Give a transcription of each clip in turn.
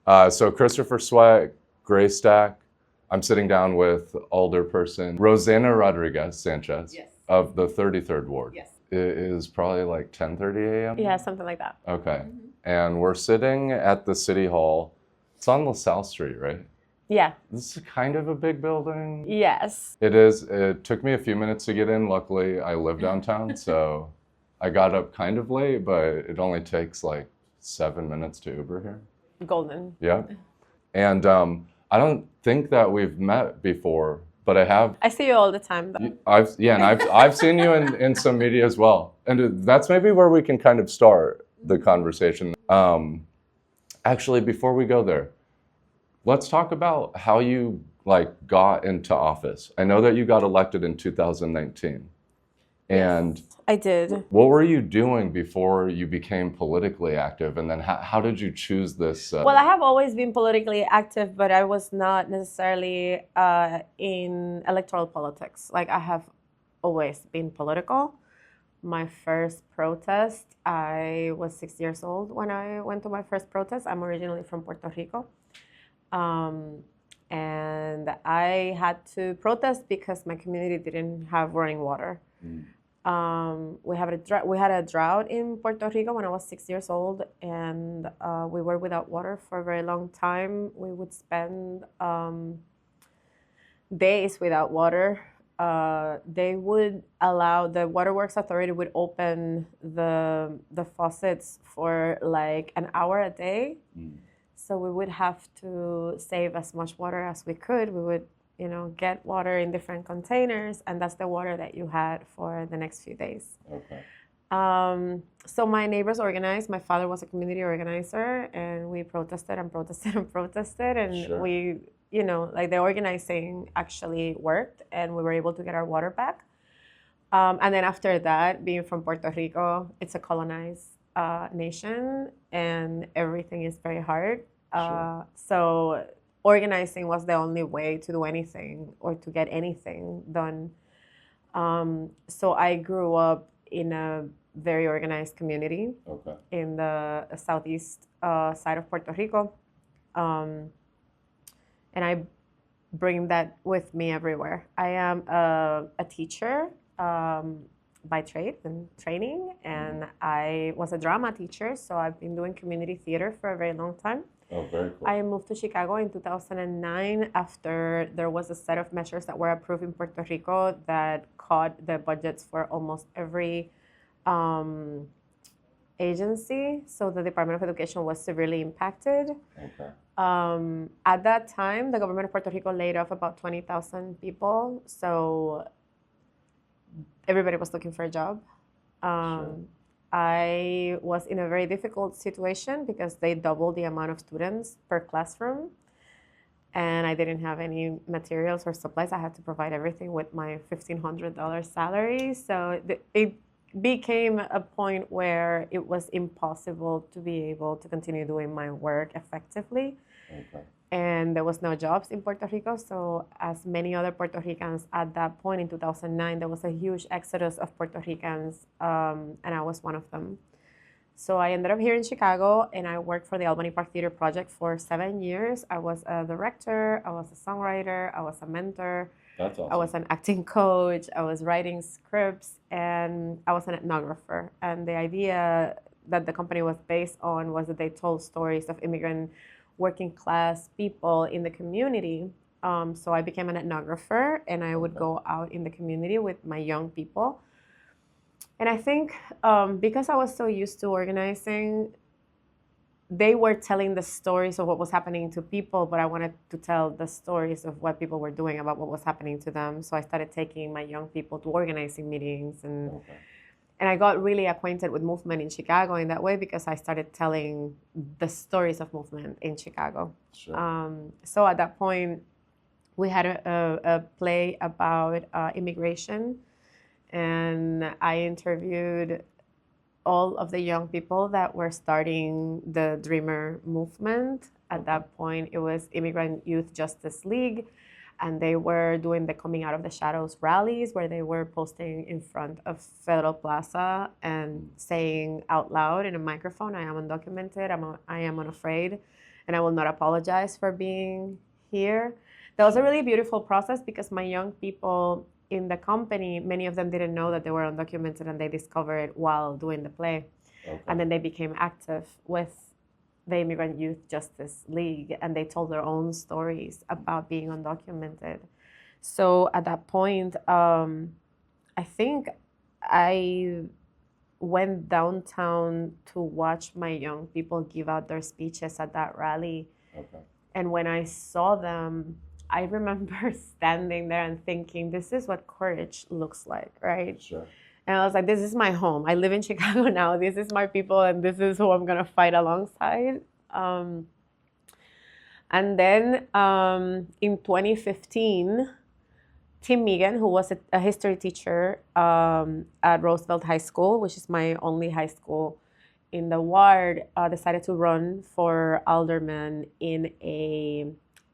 So Christopher Sweat, GrayStak. I'm sitting down with Alderperson Rosanna Rodriguez-Sanchez Yes. of the 33rd Ward. Yes. It is probably like 10:30 a.m.? Yeah, something like that. Okay. And we're sitting at the City Hall. It's on LaSalle Street, right? Yeah. This is kind of a big building. Yes. It is. It took me a few minutes to get in. Luckily, I live downtown, so I got up kind of late, but it only takes like 7 minutes to Uber here. Golden. Yeah. And I don't think that we've met before, but I have. I see you all the time, though. I've seen you in some media as well, and that's maybe where we can kind of start the conversation. Actually, before we go there, let's talk about how you got into office. I know that you got elected in 2019. And Yes, I did. What were you doing before you became politically active? And then how did you choose this? Well, I have always been politically active, but I was not necessarily in electoral politics. Like, I have always been political. My first protest, I was 6 years old when I went to my first protest. I'm originally from Puerto Rico. And I had to protest because my community didn't have running water. We had a drought in Puerto Rico when I was 6 years old, and we were without water for a very long time. We would spend days without water. They would allow, the Waterworks Authority would open the faucets for like an hour a day. So we would have to save as much water as we could. We would, get water in different containers, and that's the water that you had for the next few days. Okay. So my neighbors organized. My father was a community organizer, and we protested and protested and protested, and Sure. we, the organizing actually worked, and we were able to get our water back. And then after that, being from Puerto Rico, it's a colonized nation, and everything is very hard. Sure. So organizing was the only way to do anything or to get anything done. So I grew up in a very organized community. Okay. In the southeast side of Puerto Rico. And I bring that with me everywhere. I am a teacher by trade and training, and I was a drama teacher, so I've been doing community theater for a very long time. Oh, very cool. I moved to Chicago in 2009 after there was a set of measures that were approved in Puerto Rico that cut the budgets for almost every agency. So the Department of Education was severely impacted. Okay. At that time, the government of Puerto Rico laid off about 20,000 people. So everybody was looking for a job. Sure. I was in a very difficult situation because they doubled the amount of students per classroom, and I didn't have any materials or supplies. I had to provide everything with my $1,500 salary. So it became a point where it was impossible to be able to continue doing my work effectively. Okay. And there was no jobs in Puerto Rico. So as many other Puerto Ricans at that point in 2009, there was a huge exodus of Puerto Ricans, and I was one of them. So I ended up here in Chicago, and I worked for the Albany Park Theater Project for 7 years. I was a director, I was a songwriter, I was a mentor. That's awesome. I was an acting coach, I was writing scripts, and I was an ethnographer. And the idea that the company was based on was that they told stories of immigrant working class people in the community. So I became an ethnographer, and I would go out in the community with my young people. And I think because I was so used to organizing, they were telling the stories of what was happening to people, but I wanted to tell the stories of what people were doing about what was happening to them. So I started taking my young people to organizing meetings, and I got really acquainted with movement in Chicago in that way because I started telling the stories of movement in Chicago. Sure. So at that point, we had a play about immigration, and I interviewed all of the young people that were starting the Dreamer movement. At that point, it was Immigrant Youth Justice League. And they were doing the Coming Out of the Shadows rallies where they were posting in front of Federal Plaza and saying out loud in a microphone, I am undocumented, I am unafraid, and I will not apologize for being here. That was a really beautiful process because my young people in the company, many of them didn't know that they were undocumented, and they discovered it while doing the play. Okay. And then they became active with the Immigrant Youth Justice League, and they told their own stories about being undocumented. So at that point, I think I went downtown to watch my young people give out their speeches at that rally. Okay. And when I saw them, I remember standing there and thinking, this is what courage looks like, right? Sure. And I was like, this is my home. I live in Chicago now. This is my people, and this is who I'm going to fight alongside. And then in 2015, Tim Megan, who was a history teacher at Roosevelt High School, which is my only high school in the ward, decided to run for alderman in a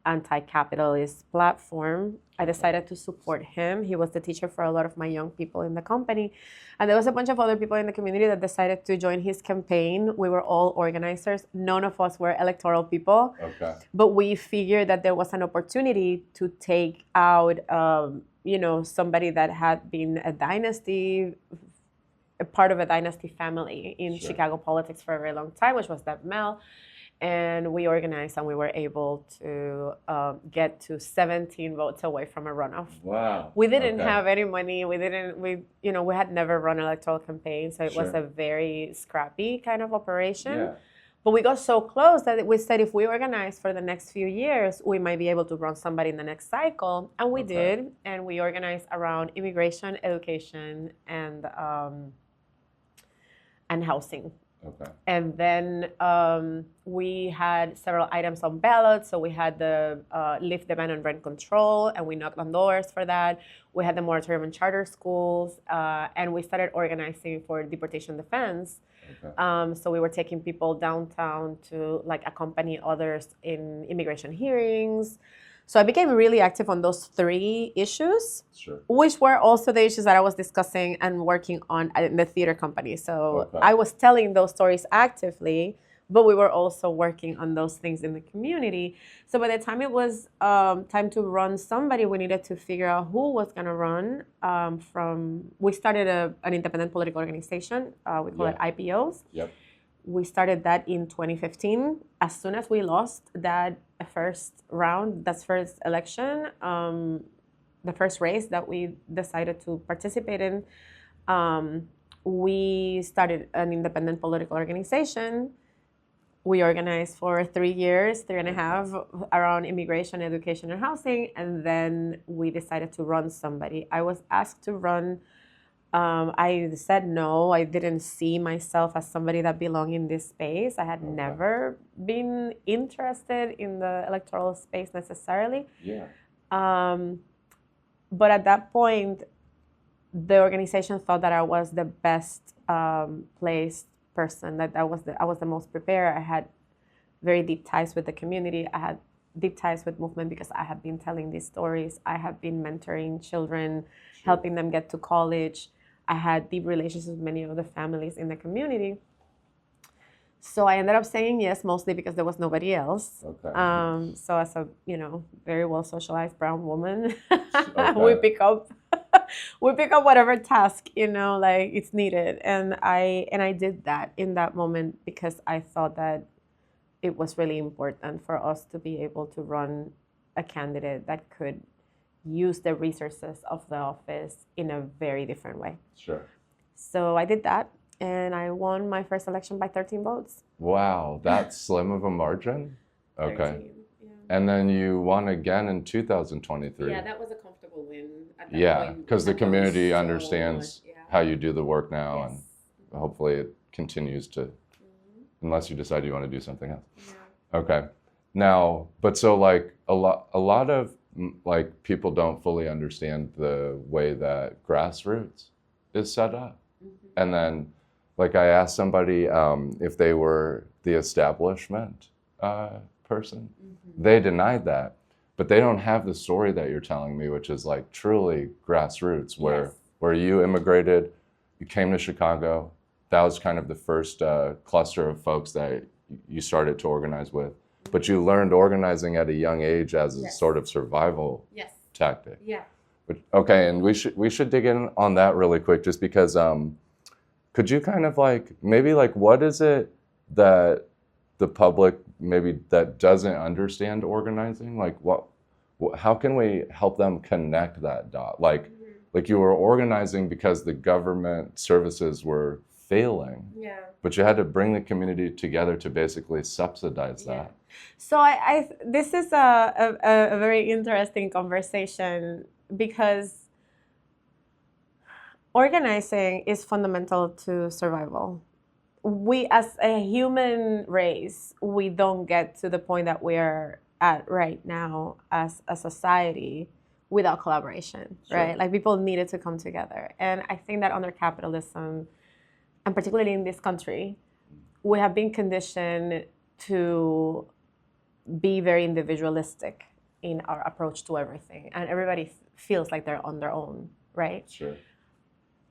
anti-capitalist platform. I decided to support him. He was the teacher for a lot of my young people in the company. And there was a bunch of other people in the community that decided to join his campaign. We were all organizers. None of us were electoral people. Okay. But we figured that there was an opportunity to take out, somebody that had been a part of a dynasty family in Sure. Chicago politics for a very long time, which was Deb Mel. And we organized, and we were able to get to 17 votes away from a runoff. Wow. We didn't Okay. have any money. We had never run an electoral campaign, so it was Sure. a very scrappy kind of operation. Yeah. But we got so close that we said if we organize for the next few years, we might be able to run somebody in the next cycle. And we Okay. did, and we organized around immigration, education, and housing. Okay. And then we had several items on ballots. So we had the lift the ban on rent control, and we knocked on doors for that. We had the moratorium on charter schools, and we started organizing for deportation defense. Okay. So we were taking people downtown to accompany others in immigration hearings. So I became really active on those three issues, Sure. which were also the issues that I was discussing and working on in the theater company. So Okay. I was telling those stories actively, but we were also working on those things in the community. So by the time it was time to run somebody, we needed to figure out who was going to run. We started an independent political organization. We call it IPOs. Yep. We started that in 2015. As soon as we lost that first round, that first election, the first race that we decided to participate in, we started an independent political organization. We organized for 3 years, 3.5, around immigration, education, and housing, and then we decided to run somebody. I was asked to run. I said no. I didn't see myself as somebody that belonged in this space. I had never been interested in the electoral space necessarily. Yeah. But at that point, the organization thought that I was the best placed person, that I was the most prepared. I had very deep ties with the community. I had deep ties with movement because I have been telling these stories. I have been mentoring children, helping them get to college. I had deep relationships with many of the families in the community. So I ended up saying yes, mostly because there was nobody else. Okay. So as a very well socialized brown woman, Okay. we pick up whatever task it's needed, and I did that in that moment because I thought that it was really important for us to be able to run a candidate that could use the resources of the office in a very different way. Sure. So I did that, and I won my first election by 13 votes. Wow, that slim of a margin? Okay. 13, yeah. And then you won again in 2023. Yeah, that was a comfortable win at that Yeah, point. because the I've done community so understands much, yeah. how you do the work now, Yes. and hopefully it continues to, unless you decide you want to do something else. Yeah. Okay. Now, but so a lot of people don't fully understand the way that Grassroots is set up. Mm-hmm. And then I asked somebody if they were the establishment person. Mm-hmm. They denied that. but they don't have the story that you're telling me, which is like truly grassroots, where you immigrated, you came to Chicago. That was kind of the first cluster of folks that you started to organize with. But you learned organizing at a young age as a sort of survival tactic. Yeah. But, okay, and we should dig in on that really quick, just because could you kind of like maybe like what is it that the public maybe that doesn't understand organizing? Like how can we help them connect that dot? Like you were organizing because the government services were failing. Yeah. But you had to bring the community together to basically subsidize that. So I this is a very interesting conversation, because organizing is fundamental to survival. We, as a human race, we don't get to the point that we are at right now as a society without collaboration, right? Like people needed to come together. And I think that under capitalism, and particularly in this country, we have been conditioned to be very individualistic in our approach to everything. And everybody feels like they're on their own, right? Sure.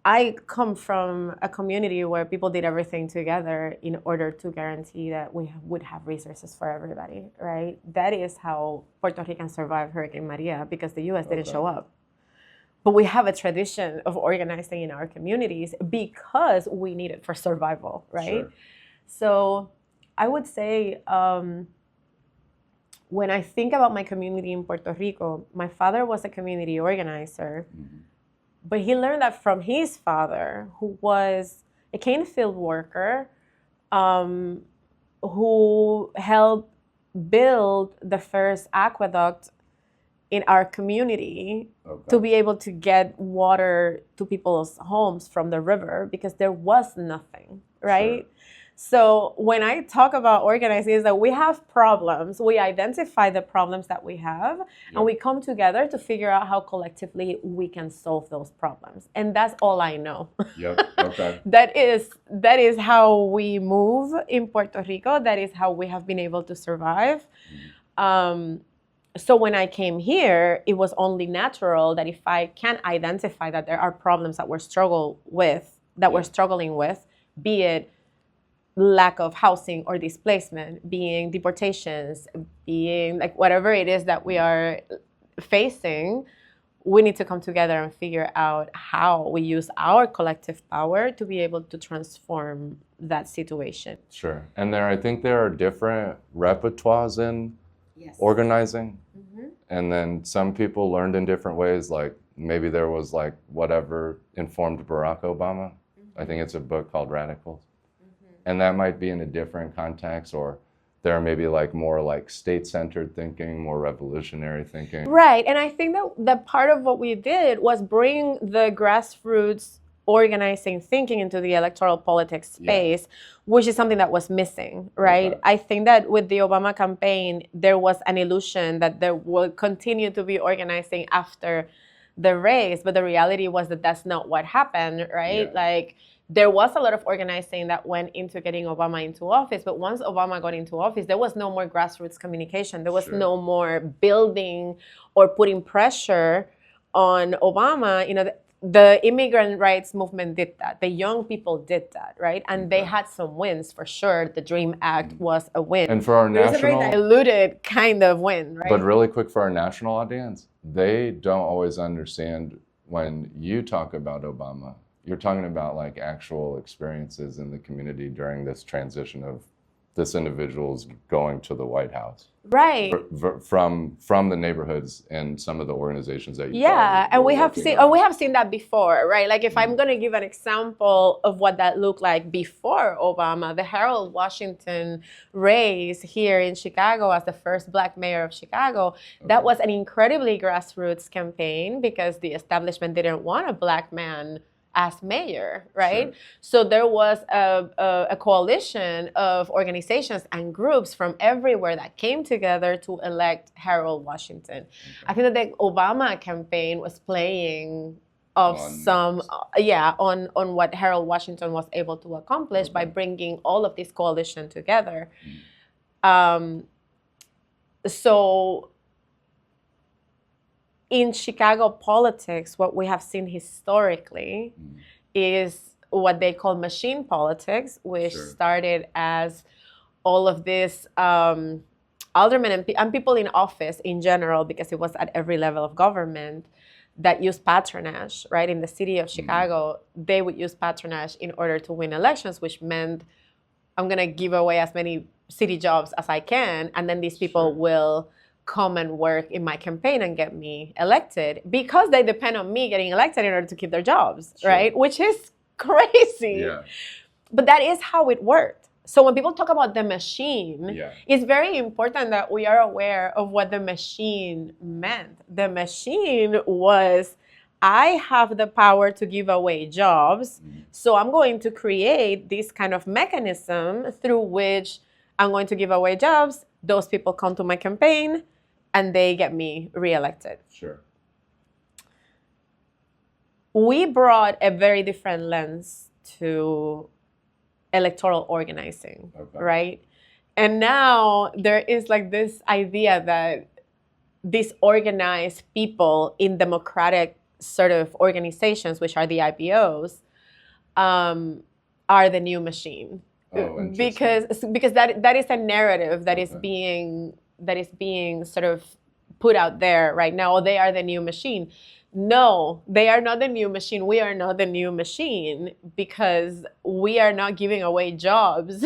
I come from a community where people did everything together in order to guarantee that we would have resources for everybody, right? That is how Puerto Ricans survived Hurricane Maria, because the U.S. didn't show up. But we have a tradition of organizing in our communities because we need it for survival, right? Sure. So I would say when I think about my community in Puerto Rico, my father was a community organizer. Mm-hmm. But he learned that from his father, who was a cane field worker, who helped build the first aqueduct in our community to be able to get water to people's homes from the river, because there was nothing, right? Sure. So when I talk about organizing, is that we have problems, we identify the problems that we have, and we come together to figure out how collectively we can solve those problems. And that's all I know. Yep. Okay. That is how we move in Puerto Rico. That is how we have been able to survive. So when I came here, it was only natural that if I can identify that there are problems that we're struggling with, be it lack of housing or displacement, being deportations, being like whatever it is that we are facing, we need to come together and figure out how we use our collective power to be able to transform that situation. Sure. And I think there are different repertoires in organizing. Mm-hmm. And then some people learned in different ways, like maybe there was like whatever informed Barack Obama. Mm-hmm. I think it's a book called Radicals. And that might be in a different context, or there are maybe like more like state-centered thinking, more revolutionary thinking. Right, and I think that part of what we did was bring the grassroots organizing thinking into the electoral politics space, which is something that was missing, right? Okay. I think that with the Obama campaign, there was an illusion that there will continue to be organizing after the race, but the reality was that that's not what happened, right? Yeah. Like, there was a lot of organizing that went into getting Obama into office, but once Obama got into office, there was no more grassroots communication. There was no more building or putting pressure on Obama. You know, the immigrant rights movement did that. The young people did that, right? And they had some wins for sure. The DREAM Act was a win. And for our national... It was a very diluted kind of win, right? But really quick, for our national audience, they don't always understand when you talk about Obama. You're talking about like actual experiences in the community during this transition of this individual's going to the White House. Right. From the neighborhoods and some of the organizations that you and we have seen that before, right? Like if I'm going to give an example of what that looked like before Obama, the Harold Washington race here in Chicago as the first Black mayor of Chicago, that was an incredibly grassroots campaign because the establishment didn't want a Black man as mayor, right? Sure. So there was a coalition of organizations and groups from everywhere that came together to elect Harold Washington. Okay. I think that the Obama campaign was playing on what Harold Washington was able to accomplish by bringing all of this coalition together. So in Chicago politics, what we have seen historically is what they call machine politics, which started as all of this aldermen and people in office in general, because it was at every level of government, that use patronage, right? In the city of Chicago, they would use patronage in order to win elections, which meant I'm going to give away as many city jobs as I can, and then these people will come and work in my campaign and get me elected because they depend on me getting elected in order to keep their jobs, right? Which is crazy. Yeah. But that is how it worked. So when people talk about the machine, it's very important that we are aware of what the machine meant. The machine was, I have the power to give away jobs, so I'm going to create this kind of mechanism through which I'm going to give away jobs. Those people come to my campaign, and they get me reelected. Sure. We brought a very different lens to electoral organizing, right? And now there is like this idea that these organized people in democratic sort of organizations, which are the IPOs, are the new machine. Because that is a narrative that is being sort of put out there right now. They are the new machine. No, they are not the new machine. We are not the new machine because we are not giving away jobs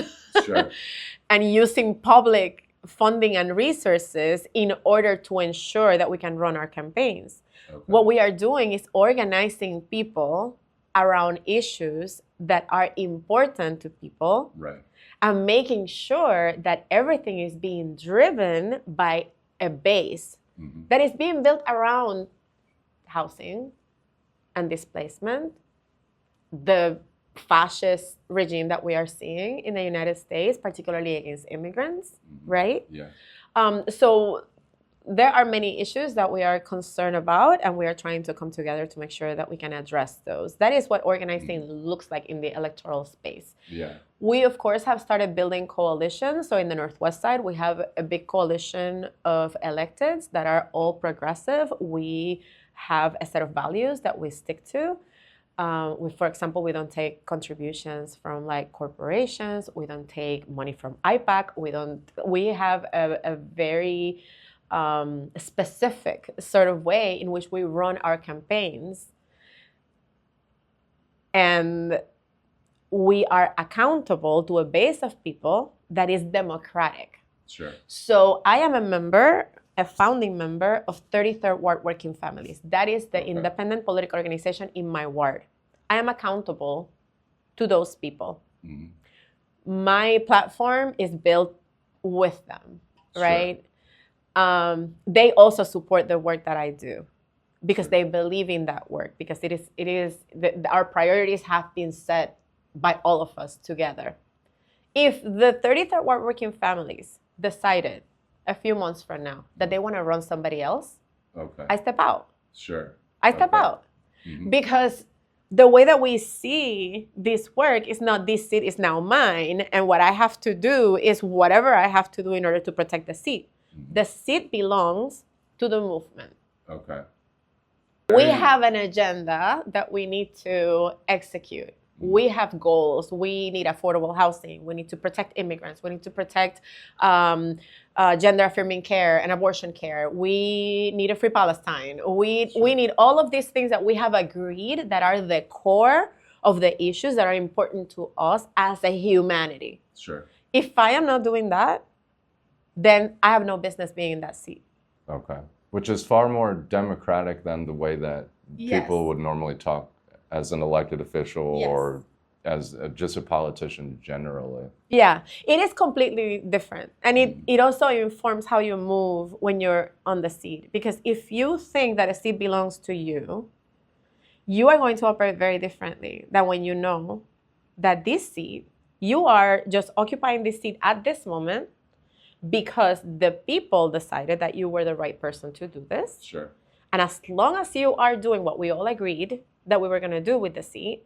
and using public funding and resources in order to ensure that we can run our campaigns. What we are doing is organizing people around issues that are important to people, and making sure that everything is being driven by a base that is being built around housing and displacement, the fascist regime that we are seeing in the United States, particularly against immigrants, right? Yeah. So there are many issues that we are concerned about, and we are trying to come together to make sure that we can address those. That is what organizing looks like in the electoral space. Yeah. We, of course, have started building coalitions. So in the Northwest side, we have a big coalition of electeds that are all progressive. We have a set of values that we stick to. For example, we don't take contributions from like corporations. We don't take money from IPAC. We have a very specific sort of way in which we run our campaigns, and we are accountable to a base of people that is democratic. Sure. So I am a founding member of 33rd Ward Working Families. That is the independent political organization in my ward. I am accountable to those people. My platform is built with them, right? They also support the work that I do because they believe in that work, because our priorities have been set by all of us together. If the 33rd Ward Working Families decided a few months from now that they want to run somebody else, I step out. Sure. I step out. Because the way that we see this work is not this seat is now mine, and what I have to do is whatever I have to do in order to protect the seat. The seat belongs to the movement. We have an agenda that we need to execute. We have goals. We need affordable housing. We need to protect immigrants. We need to protect gender-affirming care and abortion care. We need a free Palestine. We need all of these things that we have agreed that are the core of the issues that are important to us as a humanity. Sure. If I am not doing that, then I have no business being in that seat. Which is far more democratic than the way that people would normally talk as an elected official or as just a politician generally. Yeah, it is completely different. And it also informs how you move when you're on the seat. Because if you think that a seat belongs to you, you are going to operate very differently than when you know that this seat, you are just occupying this seat at this moment because the people decided that you were the right person to do this. Sure. And as long as you are doing what we all agreed that we were going to do with the seat,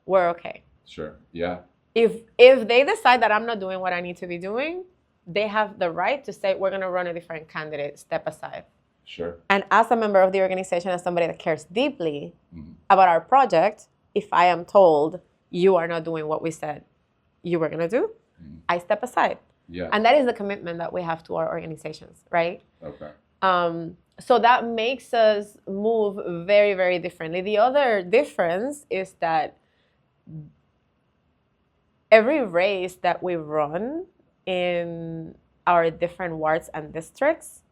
we're okay. Sure. Yeah. If they decide that I'm not doing what I need to be doing, they have the right to say, we're going to run a different candidate, step aside. Sure. And as a member of the organization, as somebody that cares deeply about our project, if I am told you are not doing what we said you were going to do, I step aside. Yeah. And that is the commitment that we have to our organizations, right? Okay. So that makes us move very, very differently. The other difference is that every race that we run in our different wards and districts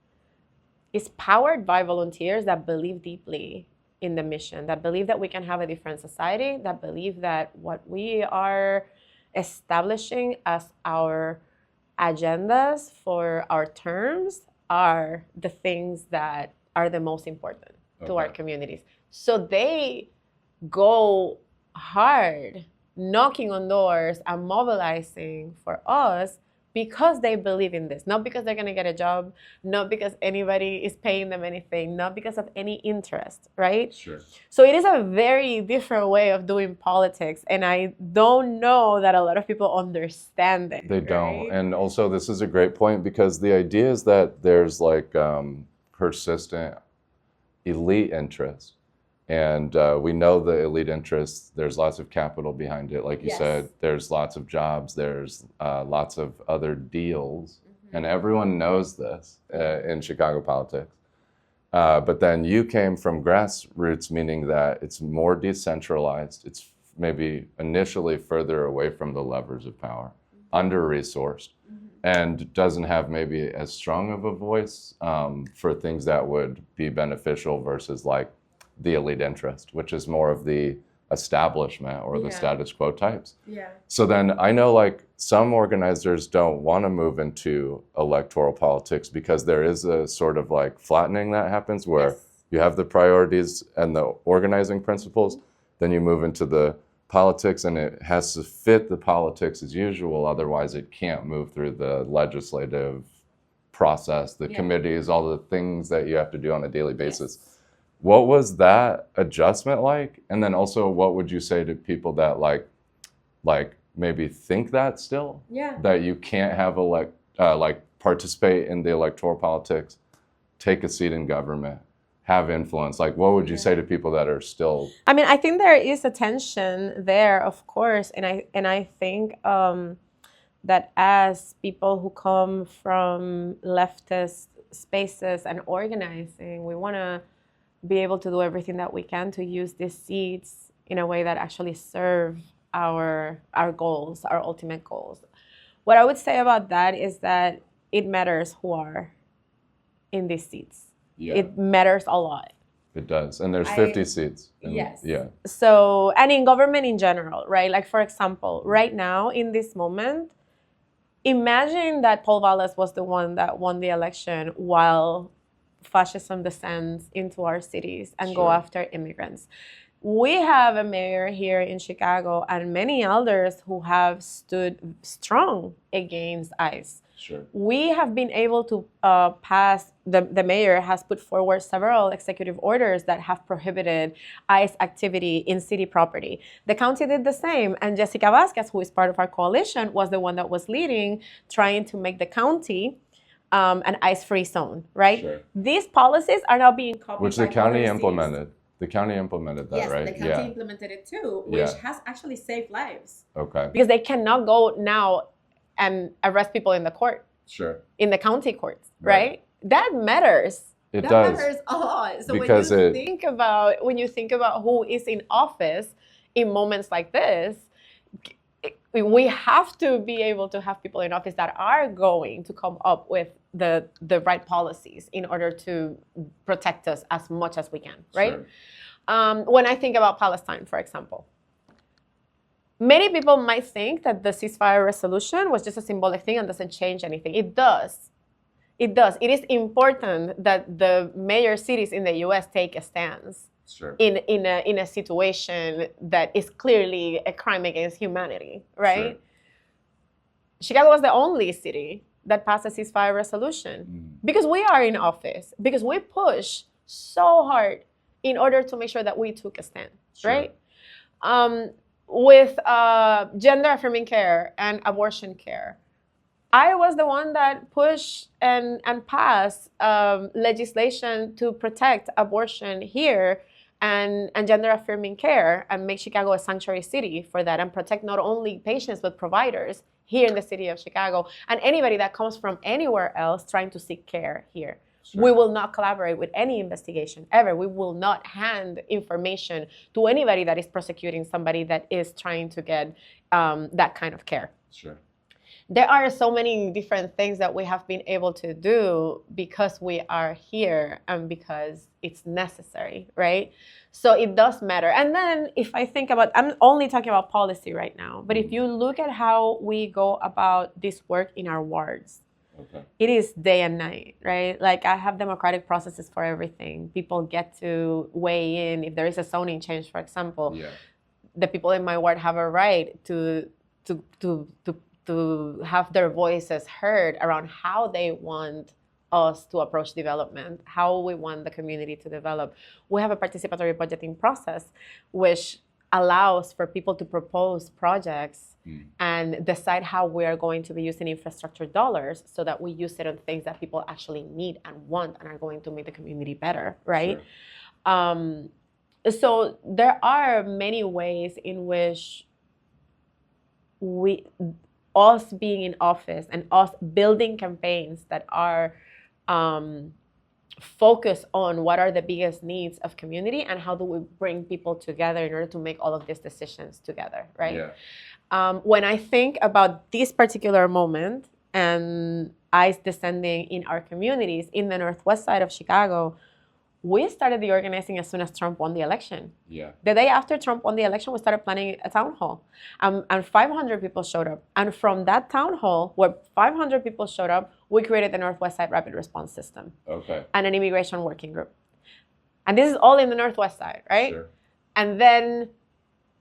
is powered by volunteers that believe deeply in the mission, that believe that we can have a different society, that believe that what we are establishing as our agendas for our terms are the things that are the most important to our communities. So they go hard knocking on doors and mobilizing for us because they believe in this, not because they're going to get a job, not because anybody is paying them anything, not because of any interest, right? Sure. So it is a very different way of doing politics, and I don't know that a lot of people understand it. They don't. Right? And also, this is a great point because the idea is that there's like persistent elite interest. And we know the elite interests, there's lots of capital behind it. Like you said, there's lots of jobs, there's lots of other deals. And everyone knows this in Chicago politics. But then you came from grassroots, meaning that it's more decentralized. It's maybe initially further away from the levers of power, under-resourced, and doesn't have maybe as strong of a voice for things that would be beneficial versus like the elite interest, which is more of the establishment or the status quo types. Yeah. So then I know like some organizers don't want to move into electoral politics because there is a sort of like flattening that happens where you have the priorities and the organizing principles, then you move into the politics and it has to fit the politics as usual, otherwise it can't move through the legislative process, the committees, all the things that you have to do on a daily basis. What was that adjustment like? And then also, what would you say to people that like maybe think that still? That you can't have participate in the electoral politics, take a seat in government, have influence. Like, what would you say to people that are still? I mean, I think there is a tension there, of course, and I think that as people who come from leftist spaces and organizing, we want to be able to do everything that we can to use these seats in a way that actually serve our goals, our ultimate goals. What I would say about that is that it matters who are in these seats. Yeah. It matters a lot. It does. And there's 50 seats. Yes. Yeah. So, and in government in general, right? Like, for example, right now, in this moment, imagine that Paul Valles was the one that won the election while fascism descends into our cities and go after immigrants. We have a mayor here in Chicago and many elders who have stood strong against ICE. Sure. We have been able to pass, the mayor has put forward several executive orders that have prohibited ICE activity in city property. The county did the same, and Jessica Vasquez, who is part of our coalition, was the one that was leading, trying to make the county an ICE-free zone, right? Sure. These policies are now being copied Which the county implemented. The county implemented that, right? Yes, the county implemented it too, which has actually saved lives. Okay. Because they cannot go now and arrest people in the court. Sure. In the county courts, right? That matters. It that does. matters a lot. So because when you think about who is in office in moments like this, we have to be able to have people in office that are going to come up with the right policies in order to protect us as much as we can, right? Sure. When I think about Palestine, for example, many people might think that the ceasefire resolution was just a symbolic thing and doesn't change anything. It does. It does. It is important that the major cities in the U.S. take a stance. Sure. In a situation that is clearly a crime against humanity, right? Sure. Chicago was the only city that passed a ceasefire resolution because we are in office, because we push so hard in order to make sure that we took a stand, right? With gender-affirming care and abortion care, I was the one that pushed and passed legislation to protect abortion here and gender affirming care and make Chicago a sanctuary city for that and protect not only patients but providers here in the city of Chicago and anybody that comes from anywhere else trying to seek care here. Sure. We will not collaborate with any investigation ever. We will not hand information to anybody that is prosecuting somebody that is trying to get that kind of care. Sure. There are so many different things that we have been able to do because we are here and because it's necessary, right? So it does matter. And then if I think about, I'm only talking about policy right now, but if you look at how we go about this work in our wards, okay, it is day and night, right? Like I have democratic processes for everything. People get to weigh in. If there is a zoning change, for example, the people in my ward have a right to have their voices heard around how they want us to approach development, how we want the community to develop. We have a participatory budgeting process, which allows for people to propose projects and decide how we are going to be using infrastructure dollars so that we use it on things that people actually need and want and are going to make the community better, right? Sure. So there are many ways in which us being in office and us building campaigns that are focused on what are the biggest needs of community and how do we bring people together in order to make all of these decisions together, right? Yeah. When I think about this particular moment and ICE descending in our communities in the northwest side of Chicago, we started the organizing as soon as Trump won the election. Yeah. The day after Trump won the election, we started planning a town hall. And 500 people showed up. And from that town hall, where 500 people showed up, we created the Northwest Side Rapid Response System. Okay. And an immigration working group. And this is all in the Northwest Side, right? Sure. And then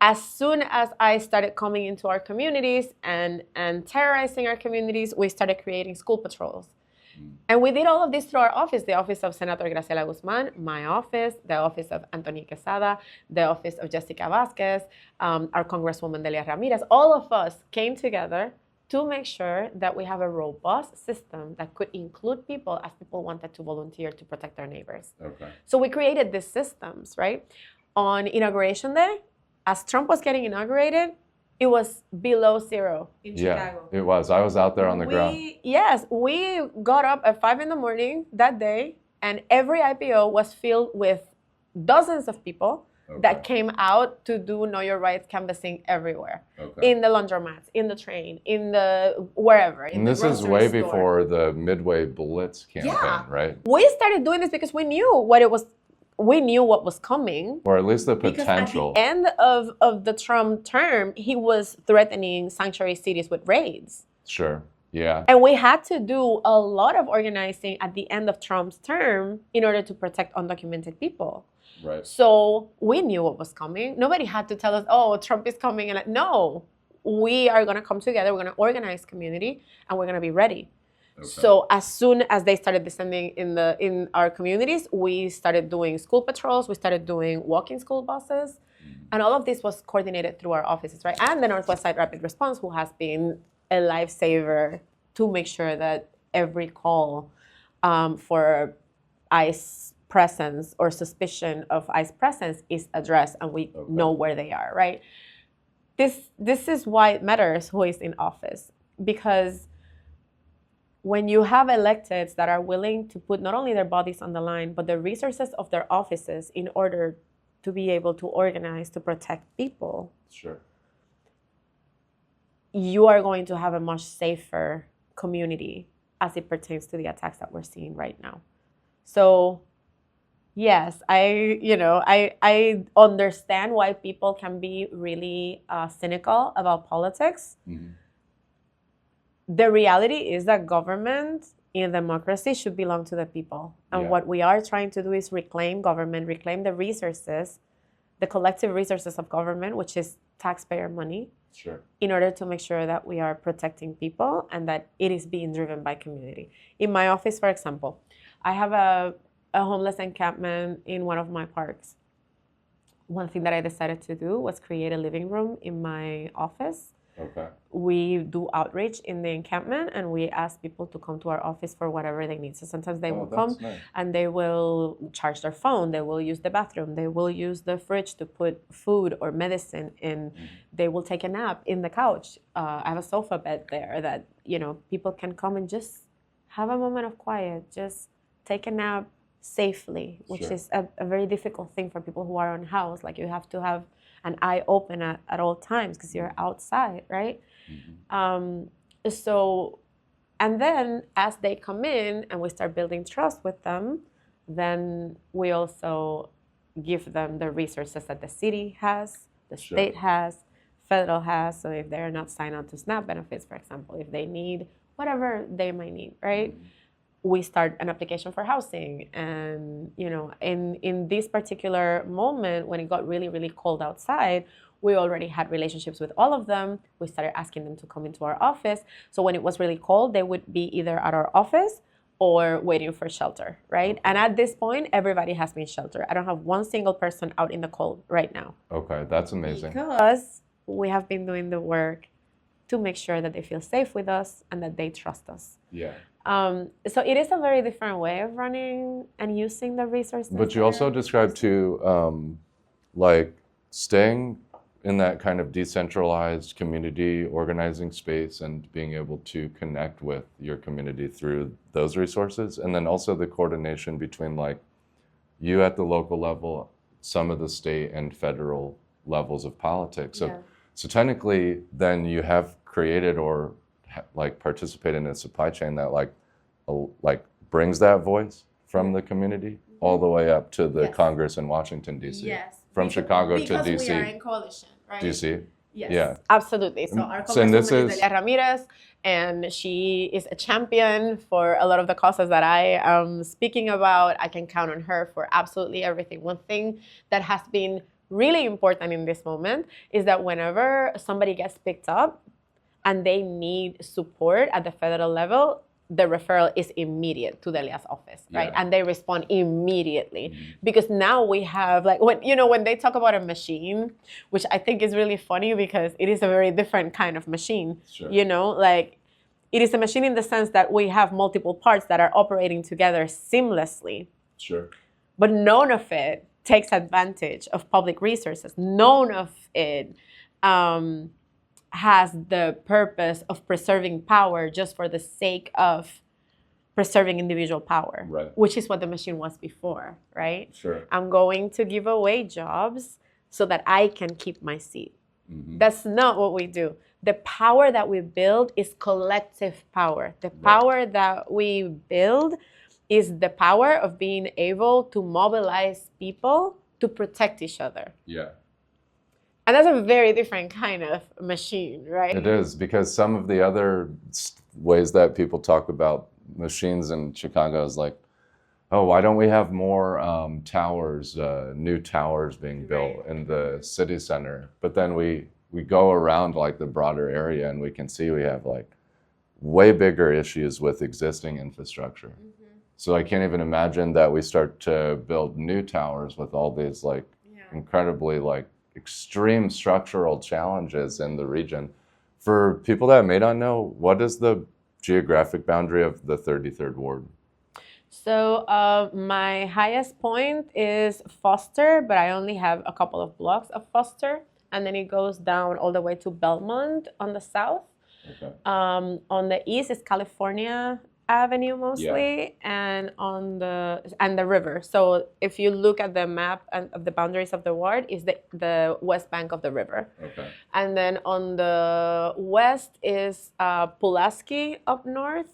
as soon as I started coming into our communities and terrorizing our communities, we started creating school patrols. And we did all of this through our office, the office of Senator Graciela Guzman, my office, the office of Anthony Quesada, the office of Jessica Vasquez, our Congresswoman Delia Ramirez. All of us came together to make sure that we have a robust system that could include people as people wanted to volunteer to protect their neighbors. Okay. So we created these systems, right? On Inauguration Day, as Trump was getting inaugurated, it was below zero in Chicago. It was. I was out there on the ground. Yes, we got up at 5 a.m. that day, and every IPO was filled with dozens of people that came out to do Know Your Rights canvassing everywhere. Okay. In the laundromats, in the train, in the wherever. And this is way before the Midway Blitz campaign, right? We started doing this because we knew what was coming. Or at least the potential. Because at the end of the Trump term, he was threatening sanctuary cities with raids. Sure, yeah. And we had to do a lot of organizing at the end of Trump's term in order to protect undocumented people. Right. So we knew what was coming. Nobody had to tell us, oh, Trump is coming. And no, we are going to come together. We're going to organize community and we're going to be ready. Okay. So as soon as they started descending in our communities, we started doing school patrols, we started doing walking school buses, and all of this was coordinated through our offices, right? And the Northwest Side Rapid Response, who has been a lifesaver to make sure that every call for ICE presence or suspicion of ICE presence is addressed and we know where they are, right? This is why it matters who is in office, because when you have electeds that are willing to put not only their bodies on the line, but the resources of their offices in order to be able to organize to protect people, sure, you are going to have a much safer community as it pertains to the attacks that we're seeing right now. So, yes, I understand why people can be really cynical about politics. Mm-hmm. The reality is that government in a democracy should belong to the people. And what we are trying to do is reclaim government, reclaim the resources, the collective resources of government, which is taxpayer money, sure, in order to make sure that we are protecting people and that it is being driven by community. In my office, for example, I have a homeless encampment in one of my parks. One thing that I decided to do was create a living room in my office. Okay. We do outreach in the encampment, and we ask people to come to our office for whatever they need. So sometimes they will come nice. and they will charge their phone, they will use the bathroom, they will use the fridge to put food or medicine in, they will take a nap in the couch. I have a sofa bed there that, people can come and just have a moment of quiet, just take a nap safely, which is a very difficult thing for people who are unhoused. Like, you have to have an eye open at all times because you're outside, right? So, and then as they come in and we start building trust with them, then we also give them the resources that the city has, the state has, federal has. So if they're not signed on to SNAP benefits, for example, if they need whatever they might need, right? We start an application for housing. And, in this particular moment, when it got really, really cold outside, we already had relationships with all of them. We started asking them to come into our office. So when it was really cold, they would be either at our office or waiting for shelter, right? And at this point, everybody has been sheltered. I don't have one single person out in the cold right now. Okay, that's amazing. Because we have been doing the work to make sure that they feel safe with us and that they trust us. Yeah. So it is a very different way of running and using the resources. But you also described too, like staying in that kind of decentralized community organizing space and being able to connect with your community through those resources. And then also the coordination between like you at the local level, some of the state and federal levels of politics. So technically then you have created or like participate in a supply chain that like brings that voice from the community all the way up to the Congress in Washington, D.C. Yes. From Chicago to D.C. Because we are in coalition, right? D.C. Yes. Yeah. Absolutely. So our congresswoman is Delia Ramirez, and she is a champion for a lot of the causes that I am speaking about. I can count on her for absolutely everything. One thing that has been really important in this moment is that whenever somebody gets picked up and they need support at the federal level, the referral is immediate to Delia's office, right? And they respond immediately. Because now we have, like, when they talk about a machine, which I think is really funny because it is a very different kind of machine. Like, it is a machine in the sense that we have multiple parts that are operating together seamlessly. But none of it takes advantage of public resources. None of it has the purpose of preserving power just for the sake of preserving individual power, which is what the machine was before, right? I'm going to give away jobs so that I can keep my seat. That's not what we do. The power that we build is collective power. The power that we build is the power of being able to mobilize people to protect each other. And that's a very different kind of machine, right? It is, because some of the other ways that people talk about machines in Chicago is like, oh, why don't we have more towers, new towers being built in the city center? But then we go around like the broader area and we can see we have like way bigger issues with existing infrastructure. So I can't even imagine that we start to build new towers with all these like incredibly like extreme structural challenges in the region. For people that may not know, what is the geographic boundary of the 33rd Ward? So my highest point is Foster, but I only have a couple of blocks of Foster. And then it goes down all the way to Belmont on the south. On the east is California Avenue mostly, and on the river. So if you look at the map and of the boundaries of the ward, is the west bank of the river. And then on the west is Pulaski up north,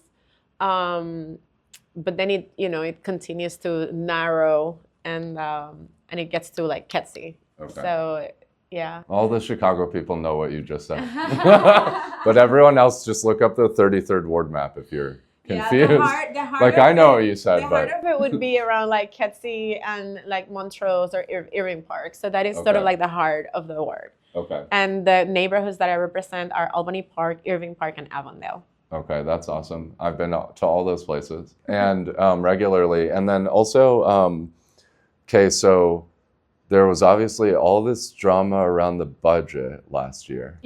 but then it continues to narrow and it gets to like Kedzie. So yeah. All the Chicago people know what you just said, but everyone else just look up the 33rd Ward map if you're confused. The heart like I know what you said, the heart of it would be around like Kedzie and like Montrose or Irving Park. So that is sort of like the heart of the ward. And the neighborhoods that I represent are Albany Park, Irving Park, and Avondale. Okay, that's awesome. I've been to all those places and regularly. And then also, so there was obviously all this drama around the budget last year.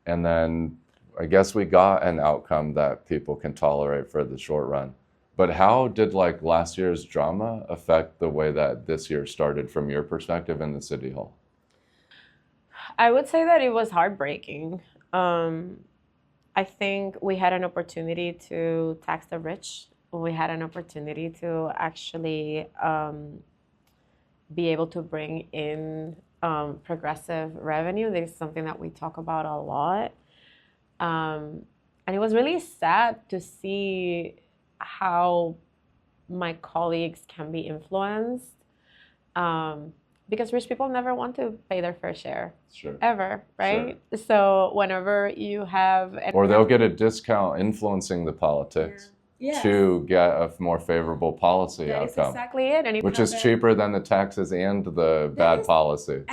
And then I guess we got an outcome that people can tolerate for the short run. But how did like last year's drama affect the way that this year started from your perspective in the city hall? I would say that it was heartbreaking. I think we had an opportunity to tax the rich. We had an opportunity to actually be able to bring in progressive revenue. This is something that we talk about a lot. And it was really sad to see how my colleagues can be influenced. Because rich people never want to pay their fair share, Sure. ever, right? Sure. So whenever you have... Or they'll get a discount influencing the politics to get a more favorable policy that outcome. is exactly it. And Which is cheaper than the taxes and the bad policy.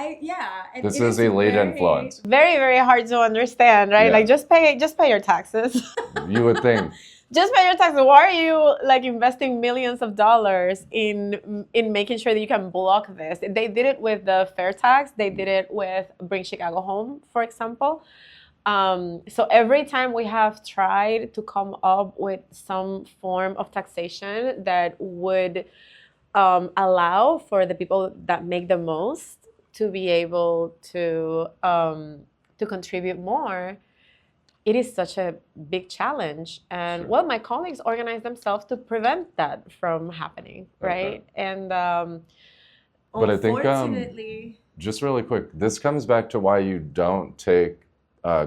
This is elite influence. Very, very hard to understand, right? Yeah. Like just pay your taxes. You would think. Just pay your taxes. Why are you like investing millions of dollars in making sure that you can block this? They did it with the fair tax. They did it with Bring Chicago Home, for example. So every time we have tried to come up with some form of taxation that would allow for the people that make the most to be able to contribute more, it is such a big challenge. And Sure. well, my colleagues organize themselves to prevent that from happening, right? Okay. And But I think, unfortunately, just really quick, this comes back to why you don't take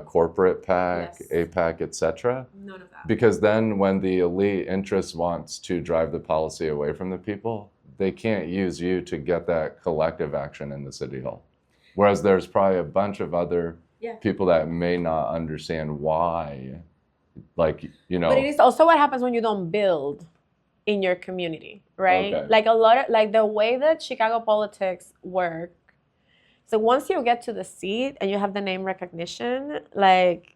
corporate PAC, Yes. APAC, etc. none of that. Because then when the elite interest wants to drive the policy away from the people, they can't use you to get that collective action in the city hall. Whereas there's probably a bunch of other people that may not understand why, like, you know. But it is also what happens when you don't build in your community, right? Okay. Like a lot of, like the way that Chicago politics work. So once you get to the seat and you have the name recognition, like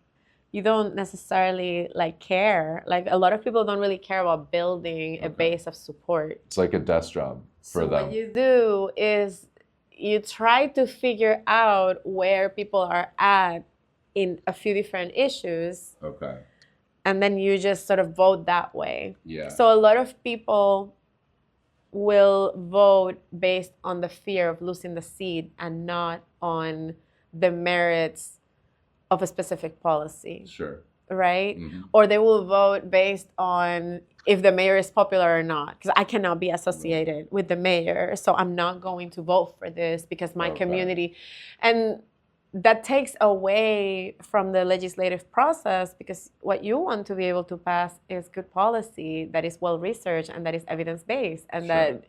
you don't necessarily like care. Like a lot of people don't really care about building a base of support. It's like a desk job for So them. what you do is you try to figure out where people are at in a few different issues. Okay. And then you just sort of vote that way. Yeah. So a lot of people will vote based on the fear of losing the seat and not on the merits of a specific policy, Sure. right? Mm-hmm. Or they will vote based on if the mayor is popular or not, because I cannot be associated with the mayor, so I'm not going to vote for this because my community, and that takes away from the legislative process, because what you want to be able to pass is good policy that is well researched and that is evidence-based, and that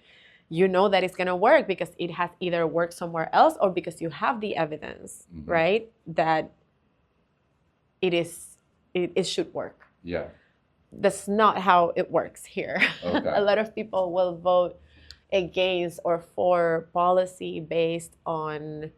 you know that it's going to work because it has either worked somewhere else or because you have the evidence, right, that it should work. Yeah. That's not how it works here. Okay. A lot of people will vote against or for policy based on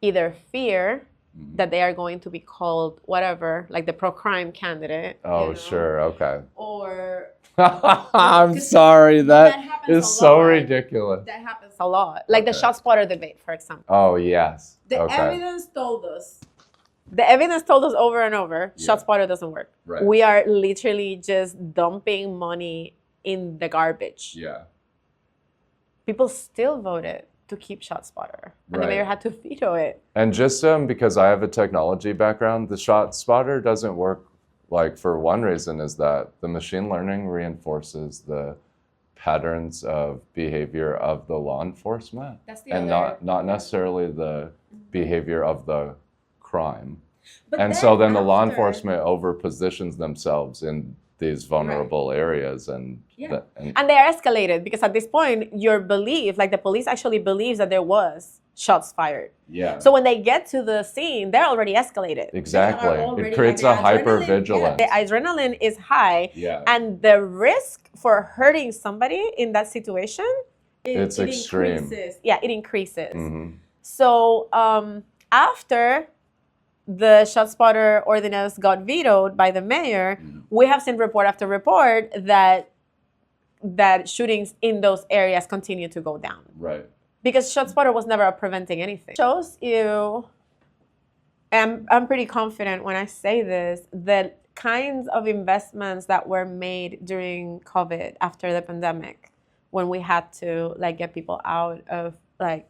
either fear that they are going to be called whatever, like the pro-crime candidate. Oh, you know? sure. Okay. Or I'm sorry. That happens is a so lot. ridiculous. that happens a lot. Like the shot spotter debate, for example. Oh, yes. The okay. evidence told us. The evidence told us over and over, shot spotter doesn't work. Right. We are literally just dumping money in the garbage. Yeah. People still voted to keep ShotSpotter, and the mayor had to veto it. And just because I have a technology background, the ShotSpotter doesn't work, like, for one reason is that the machine learning reinforces the patterns of behavior of the law enforcement, That's the and not necessarily the behavior of the crime. But and so then the law enforcement over positions themselves in these vulnerable areas, and and they are escalated because at this point your belief, like the police actually believes that there was shots fired. Yeah. So when they get to the scene, they're already escalated. Exactly. It creates a hypervigilance. The adrenaline is high, and the risk for hurting somebody in that situation, it's extreme. Increases. Yeah, it increases. So after the ShotSpotter ordinance got vetoed by the mayor, we have seen report after report that shootings in those areas continue to go down. Right. Because ShotSpotter was never preventing anything. Shows you I'm pretty confident when I say this, that kinds of investments that were made during COVID after the pandemic, when we had to like get people out of like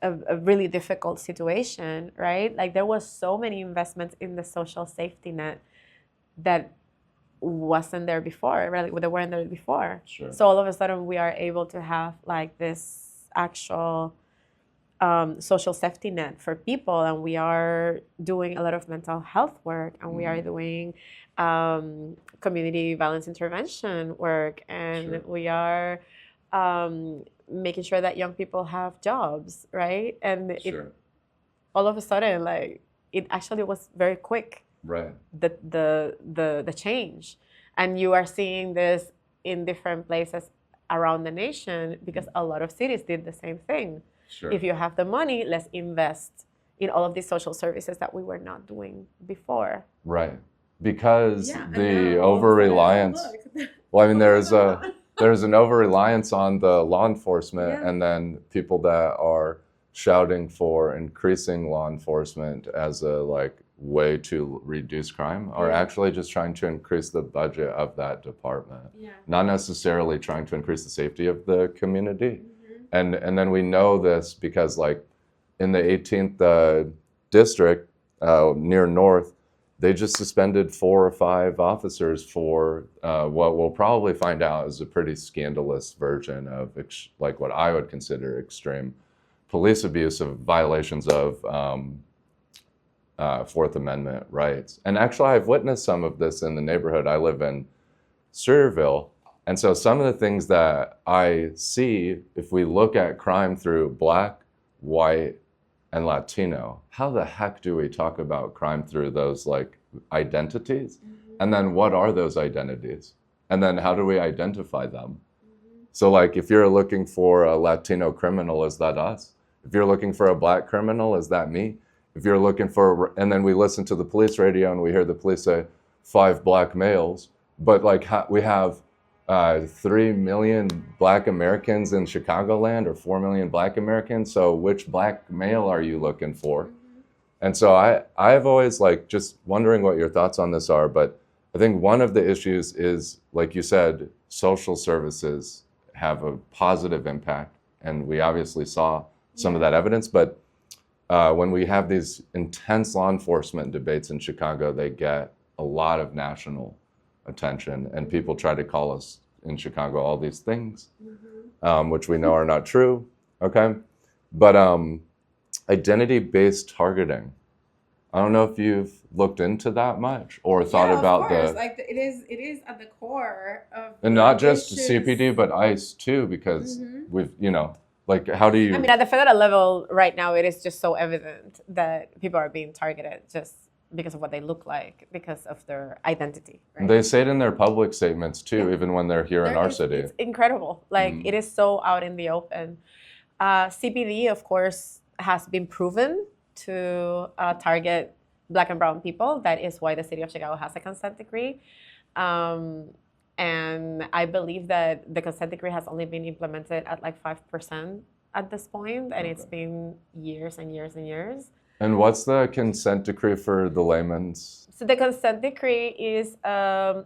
a really difficult situation, right? Like there was so many investments in the social safety net that wasn't there before, really, they weren't there before. Sure. So all of a sudden we are able to have like this actual social safety net for people, and we are doing a lot of mental health work, and we are doing community violence intervention work, and Sure. we are making sure that young people have jobs, right? And Sure. all of a sudden, like it actually was very quick, Right. the change, and you are seeing this in different places around the nation because a lot of cities did the same thing. Sure. If you have the money, let's invest in all of these social services that we were not doing before. Right. Because Yeah, and the now all of a over sudden, reliance. look. Well, I mean, there's an over reliance on the law enforcement, Yeah. and then people that are shouting for increasing law enforcement as a like way to reduce crime are Yeah. actually just trying to increase the budget of that department, Yeah. not necessarily trying to increase the safety of the community. And then we know this because like in the 18th district near North, they just suspended 4 or 5 officers for what we'll probably find out is a pretty scandalous version of like what I would consider extreme police abuse of violations of Fourth Amendment rights. And actually, I've witnessed some of this in the neighborhood. I live in Sayreville. And so some of the things that I see, if we look at crime through Black, white, and Latino, how the heck do we talk about crime through those like identities? And then what are those identities? And then how do we identify them? So like if you're looking for a Latino criminal, is that us? If you're looking for a Black criminal, is that me? If you're looking for, and then we listen to the police radio and we hear the police say 5 Black males, but like we have 3 million Black Americans in Chicagoland, or 4 million Black Americans. So which Black male are you looking for? And so I've always like just wondering what your thoughts on this are. But I think one of the issues is, like you said, social services have a positive impact. And we obviously saw some of that evidence. But when we have these intense law enforcement debates in Chicago, they get a lot of national attention, and people try to call us in Chicago all these things, which we know are not true. Okay, but identity-based targeting. I don't know if you've looked into that much or thought about of course. Like it is at the core of, and not just CPD but ICE too, because we've like how do you? I mean, at the federal level right now, it is just so evident that people are being targeted just because of what they look like, because of their identity. Right? They say it in their public statements too, even when they're here in our city. It's incredible. Like it is so out in the open. CPD, of course, has been proven to target Black and brown people. That is why the city of Chicago has a consent decree. And I believe that the consent decree has only been implemented at like 5% at this point, and it's been years and years and years. And what's the consent decree for the layman's? So the consent decree is an